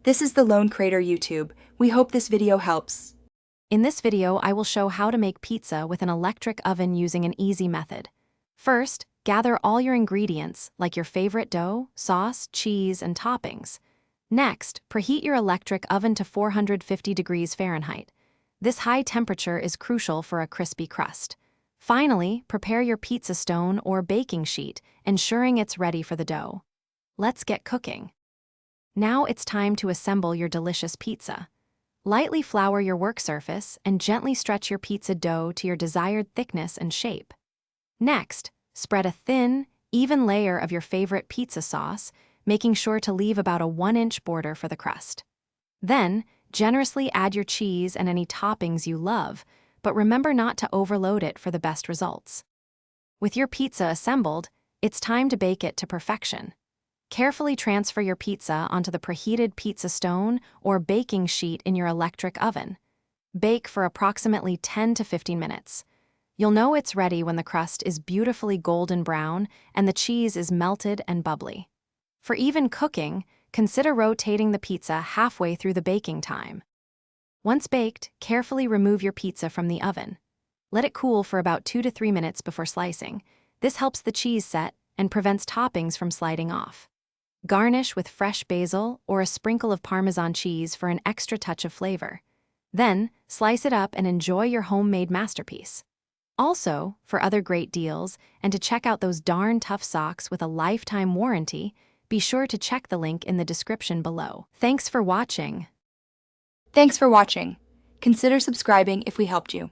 This is the Lone Crater YouTube. We hope this video helps. In this video, I will show how to make pizza with an electric oven using an easy method. First, gather all your ingredients, like your favorite dough, sauce, cheese, and toppings. Next, preheat your electric oven to 450 degrees Fahrenheit. This high temperature is crucial for a crispy crust. Finally, prepare your pizza stone or baking sheet, ensuring it's ready for the dough. Let's get cooking. Now it's time to assemble your delicious pizza. Lightly flour your work surface and gently stretch your pizza dough to your desired thickness and shape. Next, spread a thin, even layer of your favorite pizza sauce, making sure to leave about a 1-inch border for the crust. Then, generously add your cheese and any toppings you love, but remember not to overload it for the best results. With your pizza assembled, it's time to bake it to perfection. Carefully transfer your pizza onto the preheated pizza stone or baking sheet in your electric oven. Bake for approximately 10 to 15 minutes. You'll know it's ready when the crust is beautifully golden brown and the cheese is melted and bubbly. For even cooking, consider rotating the pizza halfway through the baking time. Once baked, carefully remove your pizza from the oven. Let it cool for about 2 to 3 minutes before slicing. This helps the cheese set and prevents toppings from sliding off. Garnish with fresh basil or a sprinkle of Parmesan cheese for an extra touch of flavor. Then, slice it up and enjoy your homemade masterpiece. Also, for other great deals and to check out those darn tough socks with a lifetime warranty, be sure to check the link in the description below. Thanks for watching. Thanks for watching. Consider subscribing if we helped you.